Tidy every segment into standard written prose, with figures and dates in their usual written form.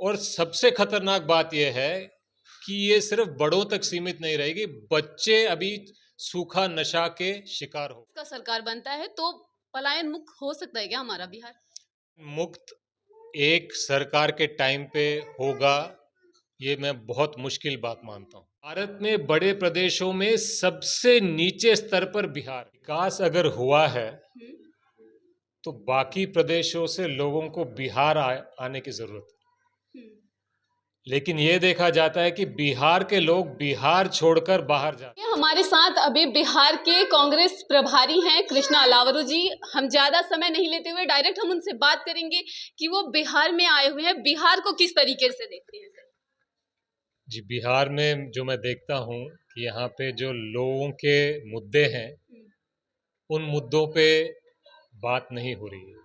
और सबसे खतरनाक बात यह है कि ये सिर्फ बड़ों तक सीमित नहीं रहेगी, बच्चे अभी सूखा नशा के शिकार हो। इसका सरकार बनता है तो पलायन मुक्त हो सकता है क्या हमारा बिहार? मुक्त एक सरकार के टाइम पे होगा, ये मैं बहुत मुश्किल बात मानता हूँ। भारत में बड़े प्रदेशों में सबसे नीचे स्तर पर बिहार विकास अगर हुआ है तो बाकी प्रदेशों से लोगों को बिहार आने की जरूरत है। लेकिन ये देखा जाता है कि बिहार के लोग बिहार छोड़कर बाहर जाते हैं। हमारे साथ अभी बिहार के कांग्रेस प्रभारी हैं कृष्णा अलावरू जी। हम ज्यादा समय नहीं लेते हुए डायरेक्ट हम उनसे बात करेंगे कि वो बिहार में आए हुए हैं, बिहार को किस तरीके से देखते हैं। जी, बिहार में जो मैं देखता हूँ कि यहाँ पे जो लोगों के मुद्दे हैं उन मुद्दों पे बात नहीं हो रही है।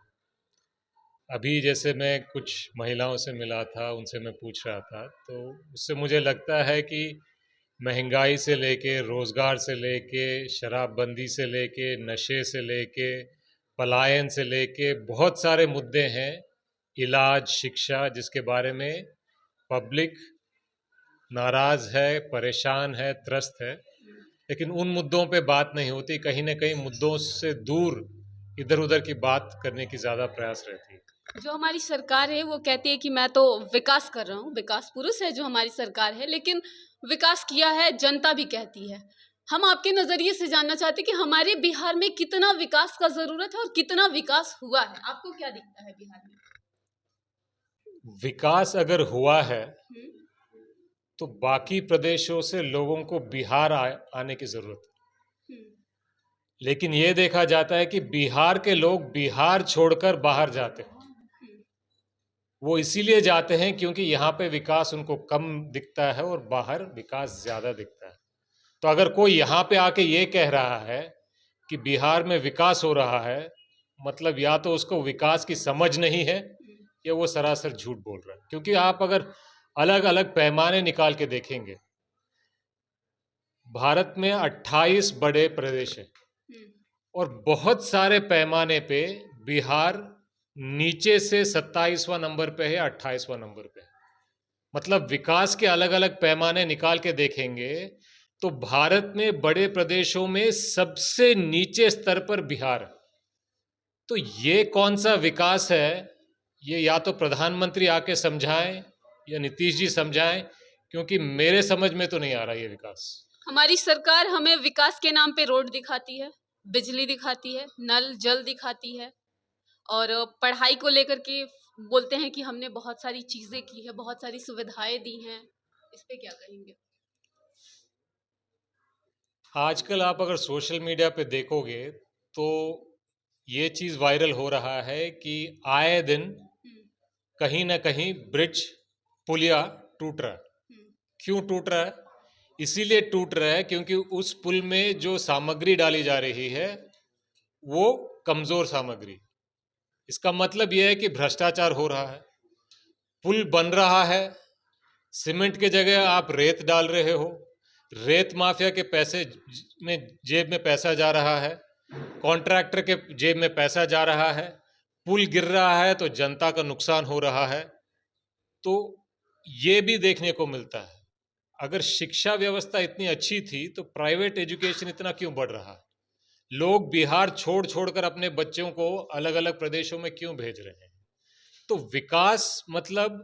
अभी जैसे मैं कुछ महिलाओं से मिला था, उनसे मैं पूछ रहा था, तो उससे मुझे लगता है कि महंगाई से लेके, रोज़गार से लेके, शराबबंदी से लेके, नशे से लेके, पलायन से लेके बहुत सारे मुद्दे हैं, इलाज, शिक्षा, जिसके बारे में पब्लिक नाराज़ है, परेशान है, त्रस्त है। लेकिन उन मुद्दों पे बात नहीं होती, कहीं ना कहीं मुद्दों से दूर इधर उधर की बात करने की ज़्यादा प्रयास रहती है। जो हमारी सरकार है वो कहती है कि मैं तो विकास कर रहा हूँ, विकास पुरुष है जो हमारी सरकार है, लेकिन विकास किया है जनता भी कहती है। हम आपके नजरिए से जानना चाहते हैं कि हमारे बिहार में कितना विकास का जरूरत है और कितना विकास हुआ है, आपको क्या दिखता है बिहार में? विकास अगर हुआ है तो बाकी प्रदेशों से लोगों को बिहार आने की जरूरत है। लेकिन ये देखा जाता है कि बिहार के लोग बिहार छोड़कर बाहर जाते हैं। वो इसीलिए जाते हैं क्योंकि यहाँ पे विकास उनको कम दिखता है और बाहर विकास ज़्यादा दिखता है। तो अगर कोई यहाँ पे आके ये कह रहा है कि बिहार में विकास हो रहा है, मतलब या तो उसको विकास की समझ नहीं है या वो सरासर झूठ बोल रहा है। क्योंकि आप अगर अलग अलग पैमाने निकाल के देखेंगे, भारत में 28 बड़े प्रदेश हैं और बहुत सारे पैमाने पे बिहार नीचे से 27वां नंबर पे है, 28वां नंबर पे है। मतलब विकास के अलग अलग पैमाने निकाल के देखेंगे तो भारत में बड़े प्रदेशों में सबसे नीचे स्तर पर बिहार है। तो ये कौन सा विकास है, ये या तो प्रधानमंत्री आके समझाएं या नीतीश जी समझाएं, क्योंकि मेरे समझ में तो नहीं आ रहा ये विकास। हमारी सरकार हमें विकास के नाम पे रोड दिखाती है, बिजली दिखाती है, नल जल दिखाती है और पढ़ाई को लेकर के बोलते हैं कि हमने बहुत सारी चीजें की है, बहुत सारी सुविधाएं दी हैं। इस पे क्या कहेंगे? आजकल आप अगर सोशल मीडिया पे देखोगे तो ये चीज़ वायरल हो रहा है कि आए दिन कहीं ना कहीं ब्रिज, पुलिया टूट रहा है। क्यों टूट रहा है? इसीलिए टूट रहा है क्योंकि उस पुल में जो सामग्री डाली जा रही है वो कमजोर सामग्री। इसका मतलब यह है कि भ्रष्टाचार हो रहा है। पुल बन रहा है, सीमेंट के जगह आप रेत डाल रहे हो, रेत माफिया के पैसे में जेब में पैसा जा रहा है, कॉन्ट्रैक्टर के जेब में पैसा जा रहा है, पुल गिर रहा है तो जनता का नुकसान हो रहा है। तो ये भी देखने को मिलता है। अगर शिक्षा व्यवस्था इतनी अच्छी थी तो प्राइवेट एजुकेशन इतना क्यों बढ़ रहा है? लोग बिहार छोड़ छोड़कर अपने बच्चों को अलग अलग प्रदेशों में क्यों भेज रहे हैं? तो विकास मतलब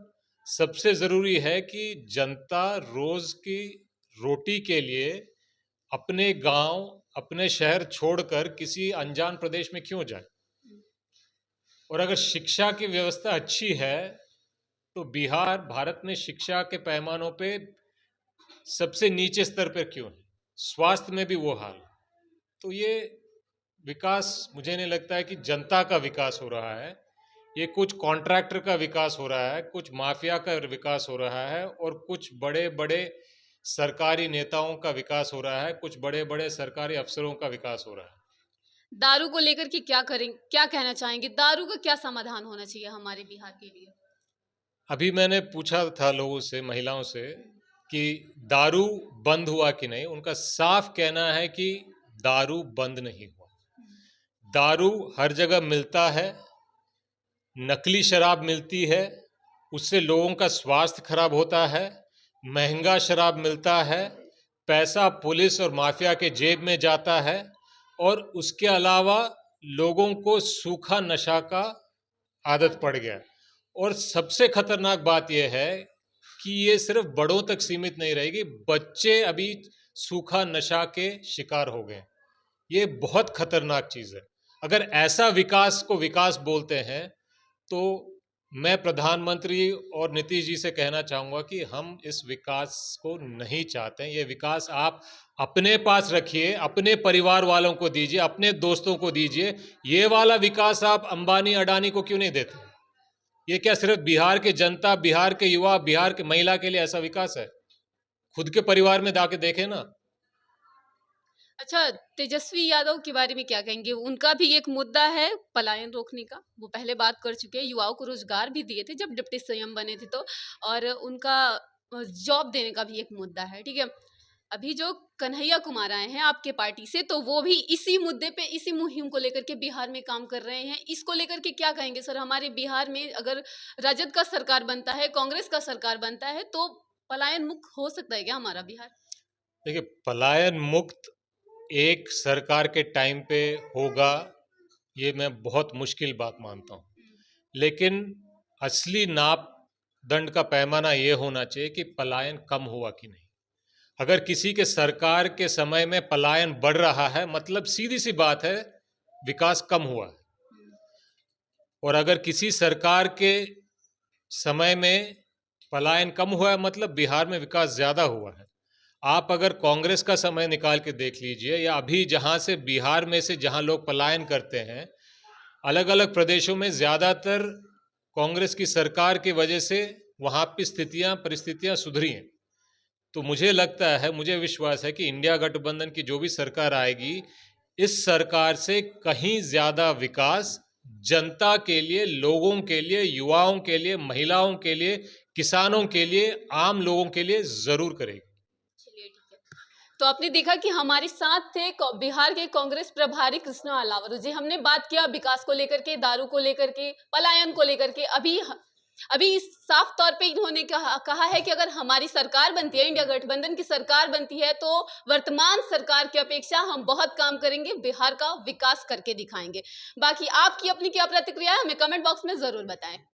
सबसे जरूरी है कि जनता रोज की रोटी के लिए अपने गांव, अपने शहर छोड़कर किसी अनजान प्रदेश में क्यों जाए। और अगर शिक्षा की व्यवस्था अच्छी है तो बिहार भारत में शिक्षा के पैमानों पे सबसे नीचे स्तर पर क्यों है? स्वास्थ्य में भी वो हाल। तो ये विकास मुझे नहीं लगता है कि जनता का विकास हो रहा है, ये कुछ कॉन्ट्रैक्टर का विकास हो रहा है, कुछ माफिया का विकास हो रहा है और कुछ बड़े बड़े सरकारी नेताओं का विकास हो रहा है, कुछ बड़े बड़े सरकारी अफसरों का विकास हो रहा है। दारू को लेकर के क्या करेंगे, क्या कहना चाहेंगे? दारू का क्या समाधान होना चाहिए हमारे बिहार के लिए? अभी मैंने पूछा था लोगों से, महिलाओं से, कि दारू बंद हुआ कि नहीं। उनका साफ कहना है कि दारू बंद नहीं हुआ। दारू हर जगह मिलता है, नकली शराब मिलती है, उससे लोगों का स्वास्थ्य खराब होता है, महंगा शराब मिलता है, पैसा पुलिस और माफिया के जेब में जाता है और उसके अलावा लोगों को सूखा नशा का आदत पड़ गया। और सबसे खतरनाक बात यह है कि ये सिर्फ बड़ों तक सीमित नहीं रहेगी, बच्चे अभी सूखा नशा के शिकार हो गए। ये बहुत खतरनाक चीज़ है। अगर ऐसा विकास को विकास बोलते हैं तो मैं प्रधानमंत्री और नीतीश जी से कहना चाहूँगा कि हम इस विकास को नहीं चाहते हैं। ये विकास आप अपने पास रखिए, अपने परिवार वालों को दीजिए, अपने दोस्तों को दीजिए। ये वाला विकास आप अंबानी अडानी को क्यों नहीं देते? ये क्या सिर्फ बिहार के जनता, बिहार के युवा, बिहार के महिला के लिए ऐसा विकास है? खुद के परिवार में जाके देखें ना। अच्छा, तेजस्वी यादव के बारे में क्या कहेंगे? उनका भी एक मुद्दा है पलायन रोकने का। वो पहले बात कर चुके हैं, युवाओं को रोजगार भी दिए थे जब डिप्टी सीएम बने थे तो, और उनका जॉब देने का भी एक मुद्दा है, ठीक है। अभी जो कन्हैया कुमार आए हैं आपके पार्टी से, तो वो भी इसी मुद्दे पे, इसी मुहिम को लेकर के बिहार में काम कर रहे हैं। इसको लेकर के क्या कहेंगे सर? हमारे बिहार में अगर राजद का सरकार बनता है, कांग्रेस का सरकार बनता है, तो पलायन मुक्त हो सकता है क्या हमारा बिहार? देखिए, पलायन मुक्त एक सरकार के टाइम पे होगा, ये मैं बहुत मुश्किल बात मानता हूँ। लेकिन असली नापदंड का पैमाना ये होना चाहिए कि पलायन कम हुआ कि नहीं। अगर किसी के सरकार के समय में पलायन बढ़ रहा है, मतलब सीधी सी बात है, विकास कम हुआ है। और अगर किसी सरकार के समय में पलायन कम हुआ है, मतलब बिहार में विकास ज़्यादा हुआ है। आप अगर कांग्रेस का समय निकाल के देख लीजिए, या अभी जहाँ से बिहार में से जहाँ लोग पलायन करते हैं, अलग अलग प्रदेशों में ज़्यादातर कांग्रेस की सरकार की वजह से वहाँ की परिस्थितियाँ सुधरी हैं। तो मुझे लगता है, मुझे विश्वास है कि इंडिया गठबंधन की जो भी सरकार आएगी, इस सरकार से कहीं ज़्यादा विकास जनता के लिए, लोगों के लिए, युवाओं के लिए, महिलाओं के लिए, किसानों के लिए, आम लोगों के लिए ज़रूर करेगी। चलिए, ठीक है। तो आपने देखा कि हमारे साथ थे बिहार के कांग्रेस प्रभारी कृष्णा अलावरू जी। हमने बात किया विकास को लेकर के, दारू को लेकर के, पलायन को लेकर के। अभी इस साफ तौर पे इन्होंने कहा है कि अगर हमारी सरकार बनती है, इंडिया गठबंधन की सरकार बनती है, तो वर्तमान सरकार की अपेक्षा हम बहुत काम करेंगे, बिहार का विकास करके दिखाएंगे। बाकी आपकी अपनी क्या प्रतिक्रिया है, हमें कमेंट बॉक्स में जरूर बताएं।